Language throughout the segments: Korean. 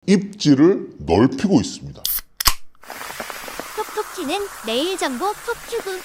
입지를 넓히고 있습니다. 톡톡 튀는 매일 정보 톡튜브.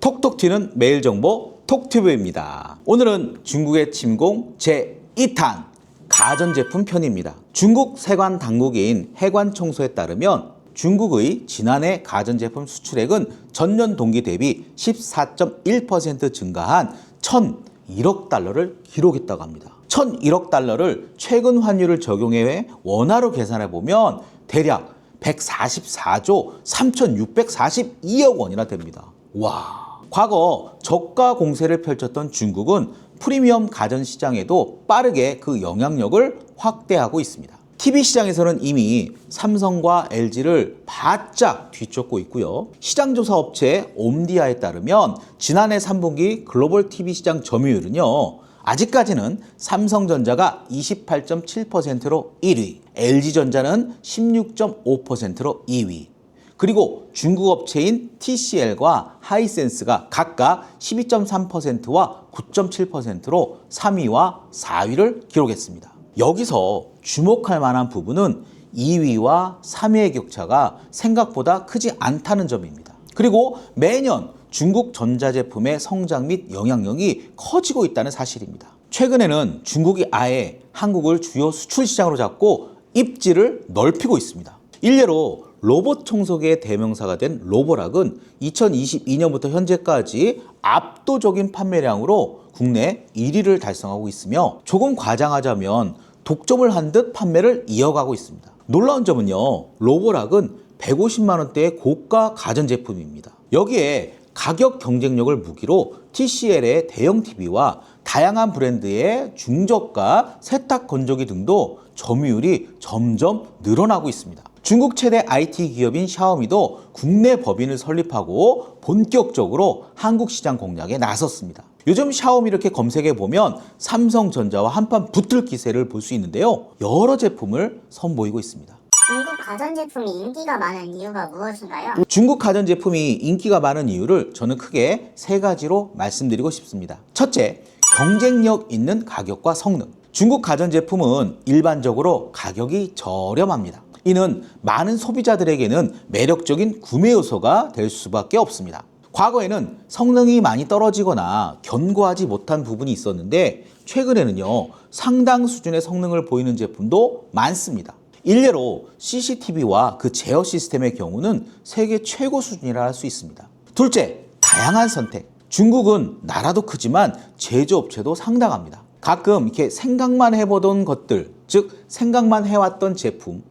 톡톡 튀는 매일 정보 톡튜브입니다. 오늘은 중국의 침공 제2탄 가전제품 편입니다. 중국 세관 당국인 해관청소에 따르면 중국의 지난해 가전제품 수출액은 전년 동기 대비 14.1% 증가한 1,001억 달러를 기록했다고 합니다. 1,001억 달러를 최근 환율을 적용해 원화로 계산해 보면 대략 144조 3,642억 원이나 됩니다. 와. 과거 저가 공세를 펼쳤던 중국은 프리미엄 가전 시장에도 빠르게 그 영향력을 확대하고 있습니다. TV 시장에서는 이미 삼성과 LG를 바짝 뒤쫓고 있고요. 시장조사 업체 옴디아에 따르면 지난해 3분기 글로벌 TV 시장 점유율은요. 아직까지는 삼성전자가 28.7%로 1위, LG전자는 16.5%로 2위, 그리고 중국 업체인 TCL과 하이센스가 각각 12.3%와 9.7%로 3위와 4위를 기록했습니다. 여기서 주목할 만한 부분은 2위와 3위의 격차가 생각보다 크지 않다는 점입니다. 그리고 매년 중국 전자제품의 성장 및 영향력이 커지고 있다는 사실입니다. 최근에는 중국이 아예 한국을 주요 수출 시장으로 잡고 입지를 넓히고 있습니다. 일례로 로봇 청소기의 대명사가 된 로보락은 2022년부터 현재까지 압도적인 판매량으로 국내 1위를 달성하고 있으며 조금 과장하자면 독점을 한 듯 판매를 이어가고 있습니다. 놀라운 점은요, 로보락은 150만 원대의 고가 가전제품입니다. 여기에 가격 경쟁력을 무기로 TCL의 대형 TV와 다양한 브랜드의 중저가 세탁 건조기 등도 점유율이 점점 늘어나고 있습니다. 중국 최대 IT 기업인 샤오미도 국내 법인을 설립하고 본격적으로 한국 시장 공략에 나섰습니다. 요즘 샤오미 이렇게 검색해 보면 삼성전자와 한판 붙을 기세를 볼 수 있는데요. 여러 제품을 선보이고 있습니다. 중국 가전제품이 인기가 많은 이유가 무엇인가요? 중국 가전제품이 인기가 많은 이유를 저는 크게 세 가지로 말씀드리고 싶습니다. 첫째, 경쟁력 있는 가격과 성능. 중국 가전제품은 일반적으로 가격이 저렴합니다. 이는 많은 소비자들에게는 매력적인 구매 요소가 될 수밖에 없습니다. 과거에는 성능이 많이 떨어지거나 견고하지 못한 부분이 있었는데 최근에는요, 상당 수준의 성능을 보이는 제품도 많습니다. 일례로 CCTV와 그 제어 시스템의 경우는 세계 최고 수준이라 할 수 있습니다. 둘째, 다양한 선택. 중국은 나라도 크지만 제조업체도 상당합니다. 가끔 이렇게 생각만 해보던 것들, 즉 생각만 해왔던 제품,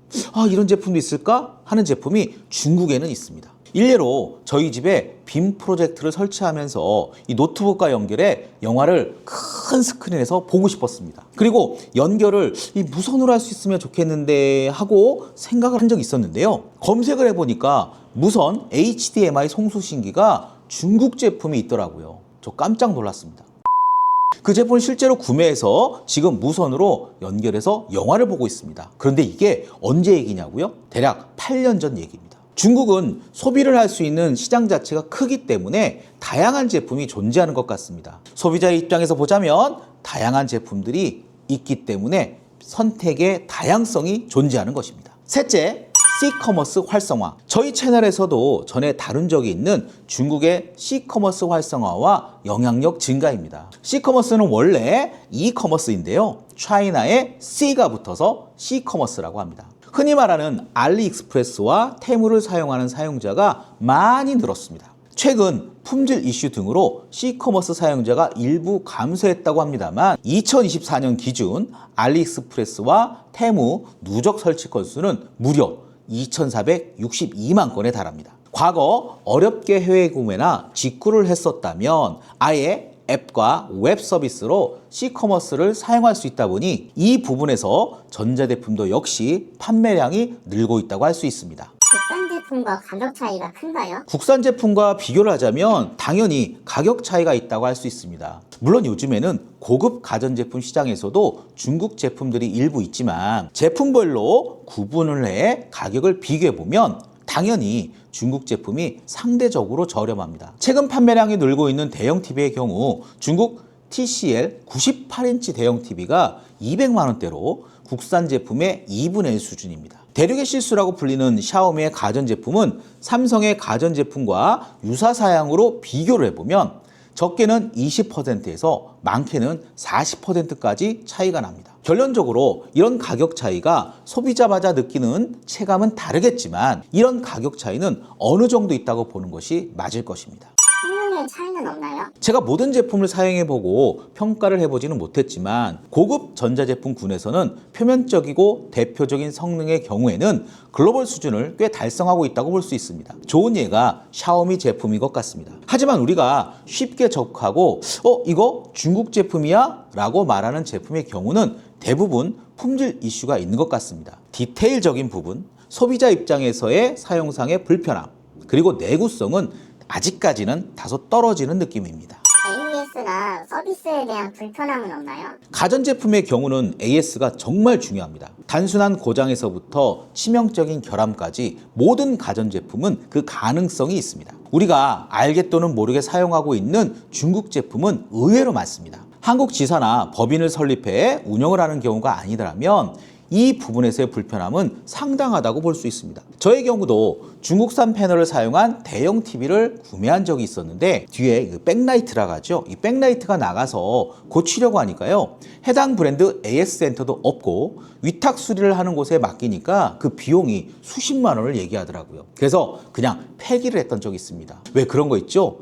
이런 제품도 있을까 하는 제품이 중국에는 있습니다. 일례로 저희 집에 빔 프로젝트를 설치하면서 이 노트북과 연결해 영화를 큰 스크린에서 보고 싶었습니다. 그리고 연결을 이 무선으로 할 수 있으면 좋겠는데 하고 생각을 한 적이 있었는데요. 검색을 해보니까 무선 HDMI 송수신기가 중국 제품이 있더라고요. 저 깜짝 놀랐습니다. 그 제품을 실제로 구매해서 지금 무선으로 연결해서 영화를 보고 있습니다. 그런데 이게 언제 얘기냐고요? 대략 8년 전 얘기입니다. 중국은 소비를 할 수 있는 시장 자체가 크기 때문에 다양한 제품이 존재하는 것 같습니다. 소비자의 입장에서 보자면 다양한 제품들이 있기 때문에 선택의 다양성이 존재하는 것입니다. 셋째, C커머스 활성화. 저희 채널에서도 전에 다룬 적이 있는 중국의 C커머스 활성화와 영향력 증가입니다. C커머스는 원래 이커머스인데요. 차이나의 C가 붙어서 C커머스라고 합니다. 흔히 말하는 알리익스프레스와 테무를 사용하는 사용자가 많이 늘었습니다. 최근 품질 이슈 등으로 C커머스 사용자가 일부 감소했다고 합니다만 2024년 기준 알리익스프레스와 테무 누적 설치 건수는 무려 2,462만 건에 달합니다. 과거 어렵게 해외 구매나 직구를 했었다면 아예 앱과 웹 서비스로 C커머스를 사용할 수 있다 보니 이 부분에서 전자제품도 역시 판매량이 늘고 있다고 할 수 있습니다. 국산 제품과 가격 차이가 큰가요? 국산 제품과 비교를 하자면 당연히 가격 차이가 있다고 할 수 있습니다. 물론 요즘에는 고급 가전제품 시장에서도 중국 제품들이 일부 있지만 제품별로 구분을 해 가격을 비교해보면 당연히 중국 제품이 상대적으로 저렴합니다. 최근 판매량이 늘고 있는 대형 TV의 경우 중국 TCL 98인치 대형 TV가 200만 원대로 국산 제품의 2분의 1 수준입니다. 대륙의 실수라고 불리는 샤오미의 가전제품은 삼성의 가전제품과 유사 사양으로 비교를 해보면 적게는 20%에서 많게는 40%까지 차이가 납니다. 결론적으로 이런 가격 차이가 소비자마다 느끼는 체감은 다르겠지만 이런 가격 차이는 어느 정도 있다고 보는 것이 맞을 것입니다. 성능의 차이는 없나요? 제가 모든 제품을 사용해보고 평가를 해보지는 못했지만 고급 전자제품군에서는 표면적이고 대표적인 성능의 경우에는 글로벌 수준을 꽤 달성하고 있다고 볼 수 있습니다. 좋은 예가 샤오미 제품인 것 같습니다. 하지만 우리가 쉽게 접하고 이거 중국 제품이야? 라고 말하는 제품의 경우는 대부분 품질 이슈가 있는 것 같습니다. 디테일적인 부분, 소비자 입장에서의 사용상의 불편함, 그리고 내구성은 아직까지는 다소 떨어지는 느낌입니다. AS나 서비스에 대한 불편함은 없나요? 가전제품의 경우는 AS가 정말 중요합니다. 단순한 고장에서부터 치명적인 결함까지 모든 가전제품은 그 가능성이 있습니다. 우리가 알게 또는 모르게 사용하고 있는 중국 제품은 의외로 많습니다. 한국 지사나 법인을 설립해 운영을 하는 경우가 아니더라면 이 부분에서의 불편함은 상당하다고 볼 수 있습니다. 저의 경우도 중국산 패널을 사용한 대형 TV를 구매한 적이 있었는데 뒤에 백라이트라고 하죠. 이 백라이트가 나가서 고치려고 하니까요. 해당 브랜드 AS 센터도 없고 위탁 수리를 하는 곳에 맡기니까 그 비용이 수십만 원을 얘기하더라고요. 그래서 그냥 폐기를 했던 적이 있습니다. 왜 그런 거 있죠?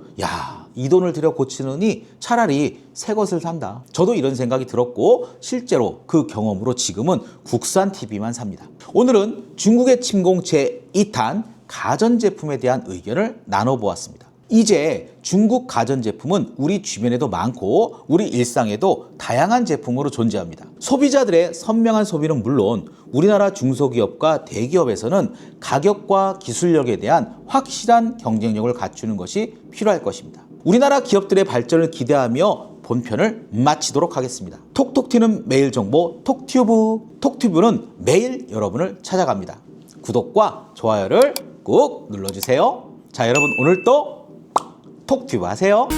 이 돈을 들여 고치느니 차라리 새 것을 산다. 저도 이런 생각이 들었고 실제로 그 경험으로 지금은 국산 TV만 삽니다. 오늘은 중국의 침공 제2탄 가전제품에 대한 의견을 나눠보았습니다. 이제 중국 가전제품은 우리 주변에도 많고 우리 일상에도 다양한 제품으로 존재합니다. 소비자들의 선명한 소비는 물론 우리나라 중소기업과 대기업에서는 가격과 기술력에 대한 확실한 경쟁력을 갖추는 것이 필요할 것입니다. 우리나라 기업들의 발전을 기대하며 본편을 마치도록 하겠습니다. 톡톡 튀는 매일 정보 톡튜브. 톡튜브는 매일 여러분을 찾아갑니다. 구독과 좋아요를 꾹 눌러주세요. 자, 여러분 오늘 또 톡튜브 하세요.